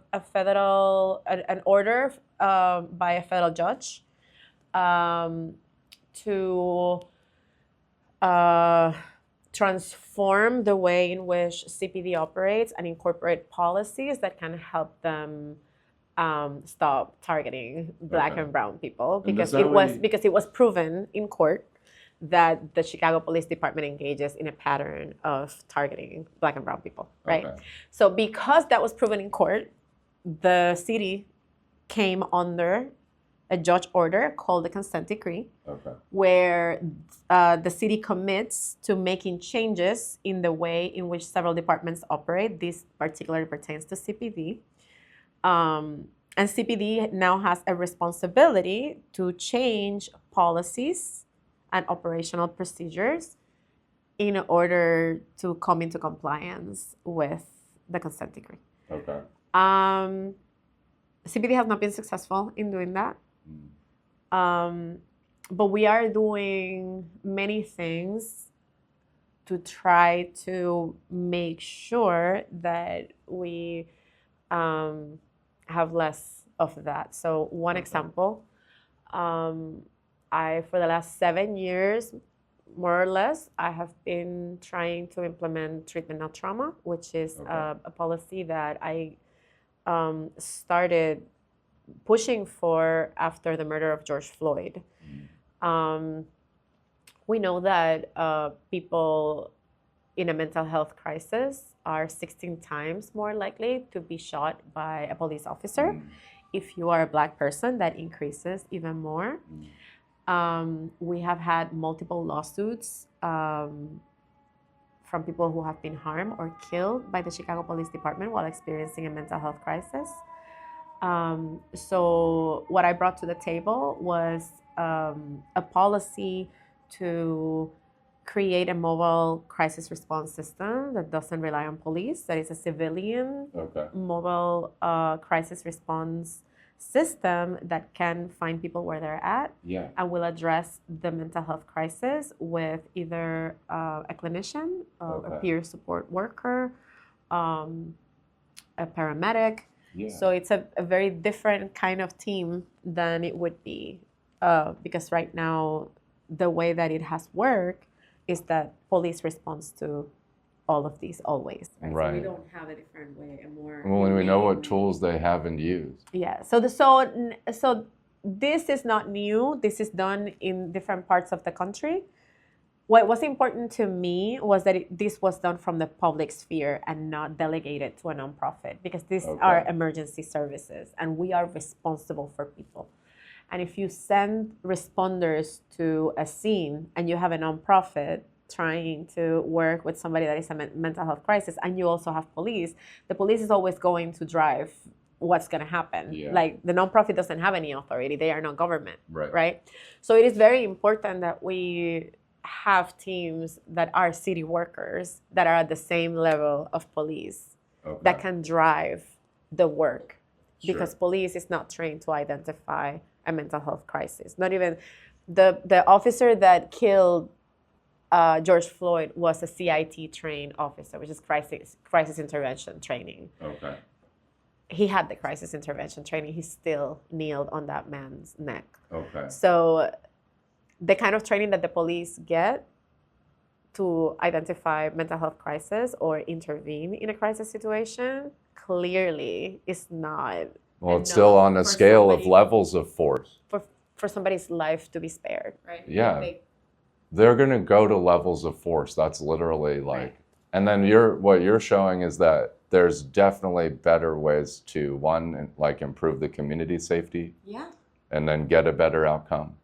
order by a federal judge to transform the way in which CPD operates and incorporate policies that can help them stop targeting Black and brown people, because it was proven in court that the Chicago Police Department engages in a pattern of targeting Black and brown people, right? Okay. So because that was proven in court, the city came under a judge order called the consent decree, where the city commits to making changes in the way in which several departments operate. This particularly pertains to CPD. And CPD now has a responsibility to change policies and operational procedures in order to come into compliance with the consent decree. Okay. CPD has not been successful in doing that. But we are doing many things to try to make sure that we have less of that. So one example, for the last 7 years, more or less, I have been trying to implement treatment not trauma, which is a policy that I started pushing for after the murder of George Floyd. We know that people in a mental health crisis are 16 times more likely to be shot by a police officer. If you are a Black person, that increases even more. We have had multiple lawsuits from people who have been harmed or killed by the Chicago Police Department while experiencing a mental health crisis. So what I brought to the table was a policy to create a mobile crisis response system that doesn't rely on police, that is a civilian mobile crisis response system that can find people where they're at and will address the mental health crisis with either a clinician, a peer support worker, a paramedic. So it's a very different kind of team than it would be because right now the way that it has worked is that police responds to all of these always. Right. So we don't have a different way, a more. Well, and we know what tools they have and use. Yeah. So this is not new. This is done in different parts of the country. What was important to me was that this was done from the public sphere and not delegated to a nonprofit, because these are emergency services and we are responsible for people. And if you send responders to a scene and you have a nonprofit trying to work with somebody that is a mental health crisis, and you also have police, the police is always going to drive what's going to happen. Like the nonprofit doesn't have any authority. They are not government, right? So it is very important that we have teams that are city workers that are at the same level of police that can drive the work. Because police is not trained to identify a mental health crisis. Not even the officer that killed George Floyd was a CIT trained officer, which is crisis intervention training. He had the crisis intervention training. He still kneeled on that man's neck. So the kind of training that the police get to identify mental health crisis or intervene in a crisis situation clearly is not. Well, it's still on a scale of levels of force. For somebody's life to be spared, right? Yeah. They're going to go to levels of force. That's literally like, and then what you're showing is that there's definitely better ways to, one, like improve the community safety. And then get a better outcome,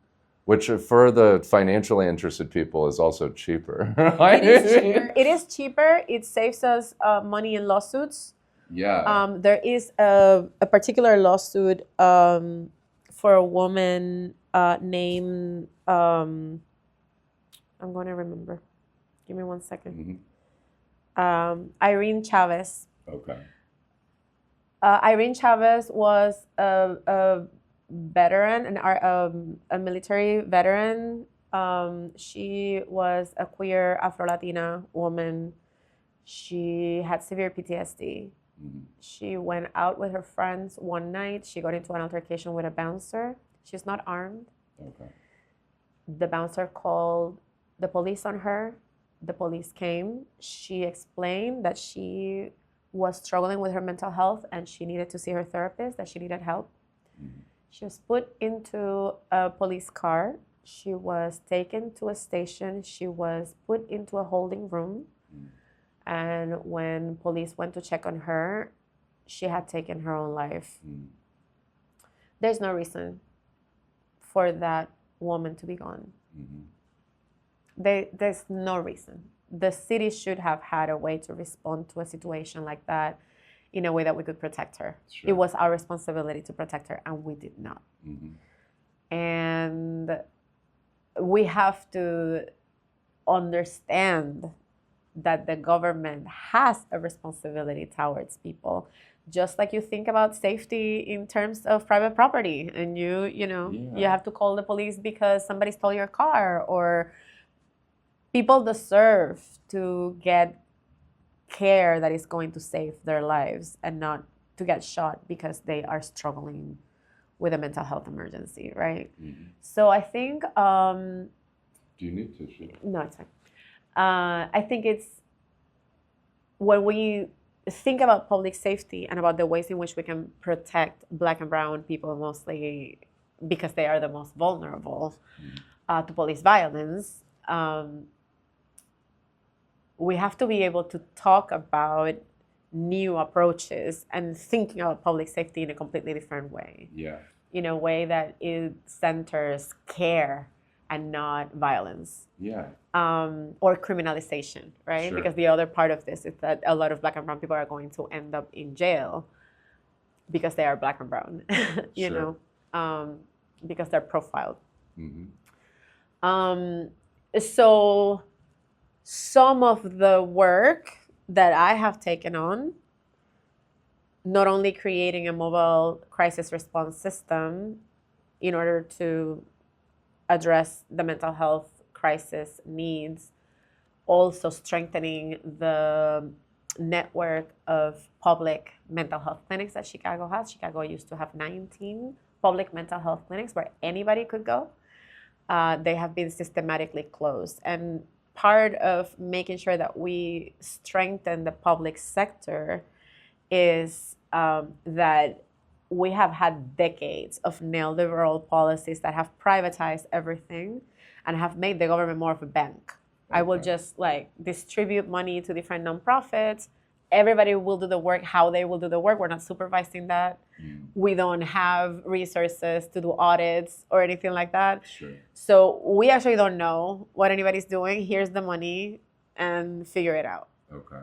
which for the financially interested people is also cheaper. It is cheaper. It saves us money in lawsuits. There is a particular lawsuit for a woman named, I'm going to remember. Give me 1 second. Irene Chavez. Irene Chavez was a veteran, a military veteran. She was a queer Afro-Latina woman. She had severe PTSD. She went out with her friends one night. She got into an altercation with a bouncer. She's not armed. The bouncer called the police on her. The police came. She explained that she was struggling with her mental health and she needed to see her therapist, that she needed help. She was put into a police car. She was taken to a station. She was put into a holding room. And when police went to check on her, she had taken her own life. There's no reason for that woman to be gone. There's no reason. The city should have had a way to respond to a situation like that in a way that we could protect her. It was our responsibility to protect her, and we did not. And we have to understand that the government has a responsibility towards people, just like you think about safety in terms of private property, and you have to call the police because somebody stole your car, or people deserve to get care that is going to save their lives and not to get shot because they are struggling with a mental health emergency, right? Mm-hmm. So I think... Do you need tissue? No, it's fine. I think it's when we think about public safety and about the ways in which we can protect Black and brown people, mostly because they are the most vulnerable to police violence, we have to be able to talk about new approaches and thinking about public safety in a completely different way. Yeah. In a way that it centers care and not violence. Yeah. Or criminalization, right? Sure. Because the other part of this is that a lot of Black and brown people are going to end up in jail because they are Black and brown, you Sure. know, because they're profiled. Mm-hmm. So some of the work that I have taken on, not only creating a mobile crisis response system in order to address the mental health crisis needs, also strengthening the network of public mental health clinics that Chicago has. Chicago used to have 19 public mental health clinics where anybody could go. They have been systematically closed. And part of making sure that we strengthen the public sector is that we have had decades of neoliberal policies that have privatized everything and have made the government more of a bank. I will just distribute money to different nonprofits. Everybody will do the work how they will do the work. We're not supervising that. We don't have resources to do audits or anything like that. Sure. So we actually don't know what anybody's doing. Here's the money and figure it out. Okay.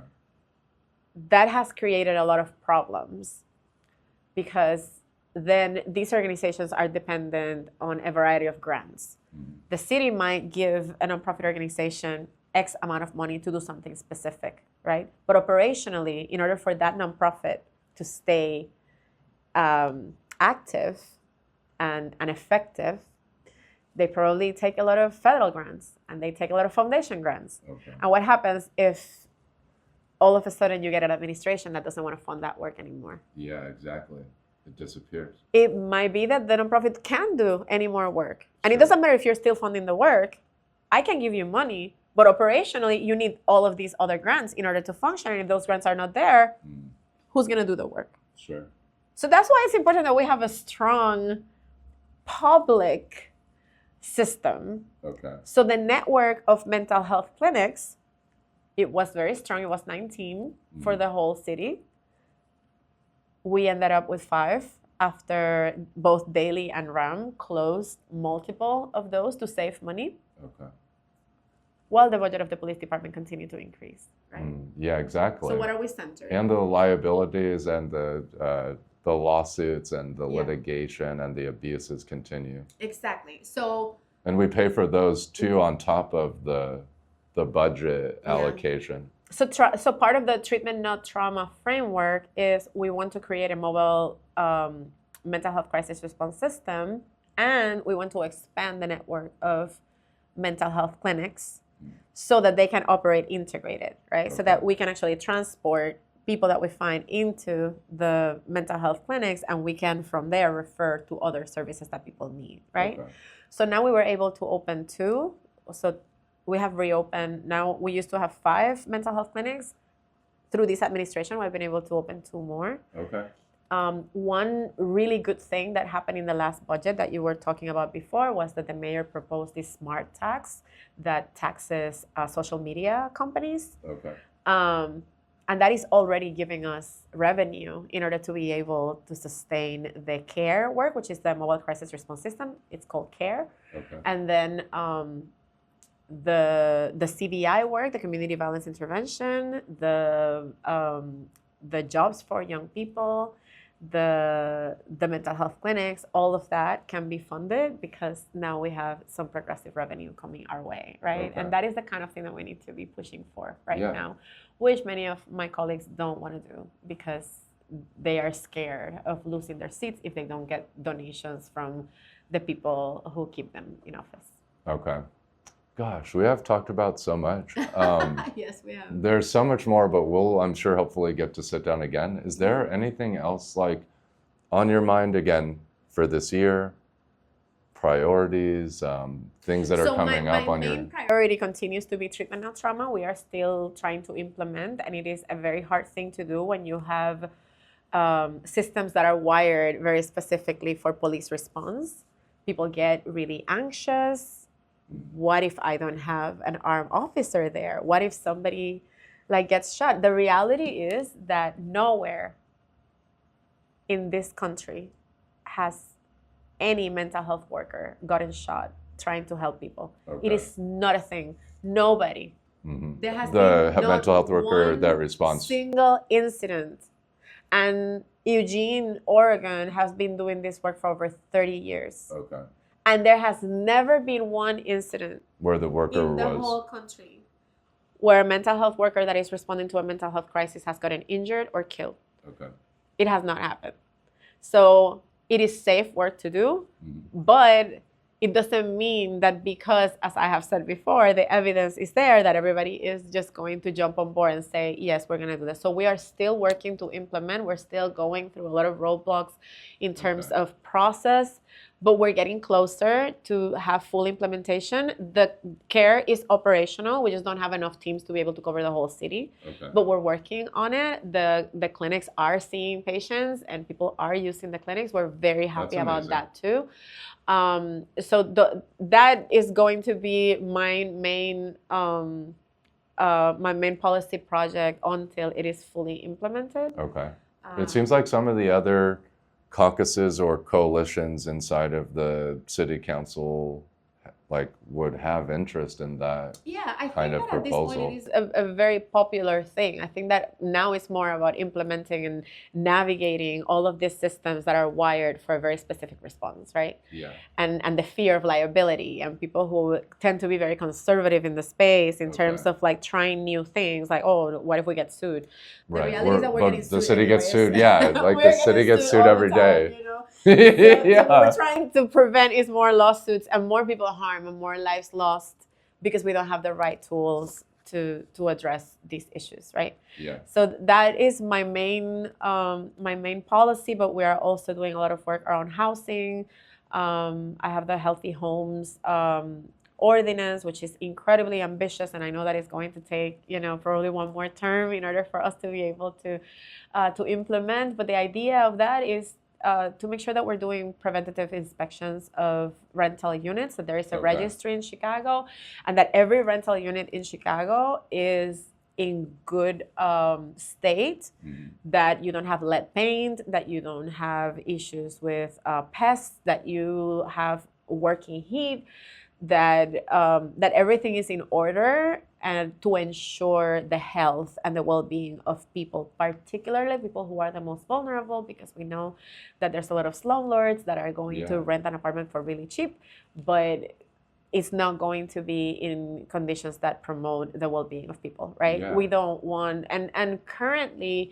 That has created a lot of problems because then these organizations are dependent on a variety of grants. The city might give a nonprofit organization X amount of money to do something specific, right? But operationally, in order for that nonprofit to stay active and effective, they probably take a lot of federal grants and they take a lot of foundation grants. Okay. And what happens if all of a sudden you get an administration that doesn't want to fund that work anymore? Yeah, exactly. It disappears. It might be that the nonprofit can't do any more work. And Sure. it doesn't matter if you're still funding the work. I can give you money, but operationally, you need all of these other grants in order to function. And if those grants are not there, who's going to do the work? Sure. So that's why it's important that we have a strong public system. Okay. So the network of mental health clinics, it was very strong. It was 19 for the whole city. We ended up with 5 after both Daly and Ram closed multiple of those to save money. Okay. While the budget of the police department continued to increase, right? Yeah, exactly. So what are we centered? And the liabilities and the lawsuits and the litigation and the abuses continue. Exactly. So. And we pay for those too on top of the budget allocation. So part of the treatment, not trauma framework is we want to create a mobile mental health crisis response system, and we want to expand the network of mental health clinics so that they can operate integrated, right? Okay. So that we can actually transport people that we find into the mental health clinics, and we can from there refer to other services that people need, right? Okay. So now we were able to open 2. So we have reopened. Now we used to have 5 mental health clinics. Through this administration, we've been able to open 2 more. Okay. One really good thing that happened in the last budget that you were talking about before was that the mayor proposed this smart tax that taxes social media companies. Okay. And that is already giving us revenue in order to be able to sustain the CARE work, which is the mobile crisis response system. It's called CARE. Okay. And then the CVI work, the community violence intervention, the jobs for young people, the mental health clinics, all of that can be funded because now we have some progressive revenue coming our way, right? Okay. And that is the kind of thing that we need to be pushing for right now, which many of my colleagues don't want to do because they are scared of losing their seats if they don't get donations from the people who keep them in office. Okay. Gosh, we have talked about so much. Yes, we have. There's so much more, but we'll, I'm sure, hopefully get to sit down again. Is there anything else like on your mind again for this year? Priorities, things that are coming up on your... My main priority continues to be treatment of trauma. We are still trying to implement, and it is a very hard thing to do when you have systems that are wired very specifically for police response. People get really anxious. What if I don't have an armed officer there? What if somebody like gets shot? The reality is that nowhere in this country has any mental health worker gotten shot trying to help people. Okay. It is not a thing. Nobody. Mm-hmm. There has The been mental health not worker one that responds. single incident. And Eugene, Oregon has been doing this work for over 30 years. Okay. And there has never been one incident Where the worker in the was... whole country where a mental health worker that is responding to a mental health crisis has gotten injured or killed. Okay. It has not happened. So it is safe work to do, Mm-hmm. but it doesn't mean that because, as I have said before, the evidence is there, that everybody is just going to jump on board and say, yes, we're going to do this. So we are still working to implement. We're still going through a lot of roadblocks in terms Okay. of process, but we're getting closer to have full implementation. The care is operational. We just don't have enough teams to be able to cover the whole city, Okay. but we're working on it. The clinics are seeing patients and people are using the clinics. We're very happy That's about amazing. that too. So that is going to be my main policy project until it is fully implemented. Okay. It seems like some of the other caucuses or coalitions inside of the city council like would have interest in that. Yeah, I kind think of that at this point proposal. it is a very popular thing. I think that now it's more about implementing and navigating all of these systems that are wired for a very specific response, right? Yeah. And the fear of liability and people who tend to be very conservative in the space in terms Okay. of like trying new things, like, oh, what if we get sued? The Right. reality is that we're But getting the sued city gets anyways. sued. Yeah. Like We're the city getting gets sued all the every time, day. you know? So what Yeah. we're trying to prevent is more lawsuits and more people harmed and more lives lost because we don't have the right tools to address these issues, right? Yeah. So that is my main policy, but we are also doing a lot of work around housing. I have the Healthy Homes ordinance, which is incredibly ambitious, and I know that it's going to take, probably one more term in order for us to be able to implement. But the idea of that is to make sure that we're doing preventative inspections of rental units, that there is a Okay. registry in Chicago, and that every rental unit in Chicago is in good state, Mhm. that you don't have lead paint, that you don't have issues with pests, that you have working heat, that everything is in order, and to ensure the health and the well-being of people, particularly people who are the most vulnerable, because we know that there's a lot of slumlords that are going Yeah. to rent an apartment for really cheap, but it's not going to be in conditions that promote the well-being of people, right? Yeah. We don't want, and currently,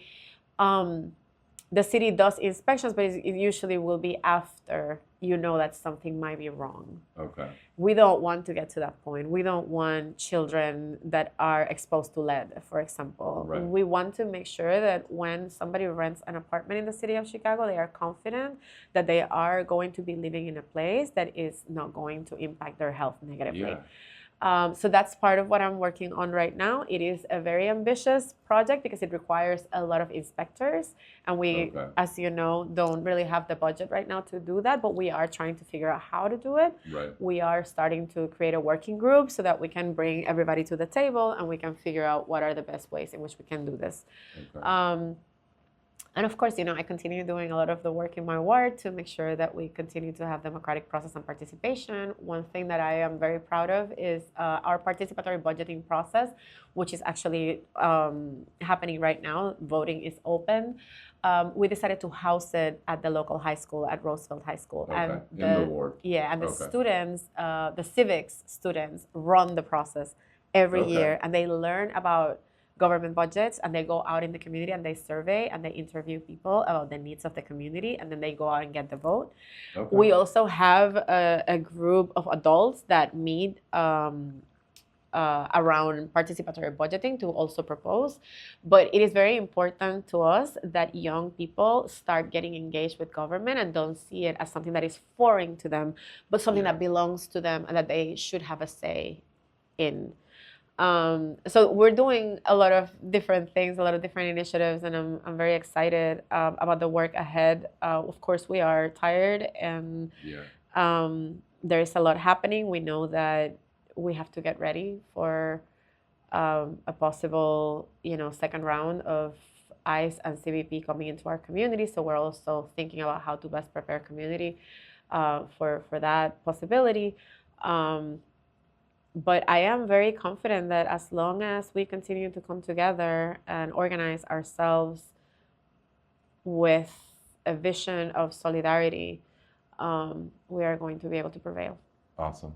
the city does inspections, but it usually will be after you know that something might be wrong. Okay. We don't want to get to that point. We don't want children that are exposed to lead, for example. Right. We want to make sure that when somebody rents an apartment in the city of Chicago, they are confident that they are going to be living in a place that is not going to impact their health negatively. Yeah. So that's part of what I'm working on right now. It is a very ambitious project because it requires a lot of inspectors. And we, Okay. as you know, don't really have the budget right now to do that, but we are trying to figure out how to do it. Right. We are starting to create a working group so that we can bring everybody to the table and we can figure out what are the best ways in which we can do this. Okay. And of course, I continue doing a lot of the work in my ward to make sure that we continue to have democratic process and participation. One thing that I am very proud of is our participatory budgeting process, which is actually happening right now. Voting is open. We decided to house it at the local high school, at Roosevelt High School. Okay. And In the ward. Yeah, and the Okay. students, the civics students run the process every Okay. year, and they learn about government budgets, and they go out in the community and they survey and they interview people about the needs of the community, and then they go out and get the vote. Okay. We also have a group of adults that meet around participatory budgeting to also propose. But it is very important to us that young people start getting engaged with government and don't see it as something that is foreign to them, but something that belongs to them and that they should have a say in. So we're doing a lot of different things, a lot of different initiatives, and I'm very excited about the work ahead. Of course, we are tired, and there is a lot happening. We know that we have to get ready for a possible, second round of ICE and CBP coming into our community. So we're also thinking about how to best prepare community for that possibility. But I am very confident that as long as we continue to come together and organize ourselves with a vision of solidarity, we are going to be able to prevail. Awesome.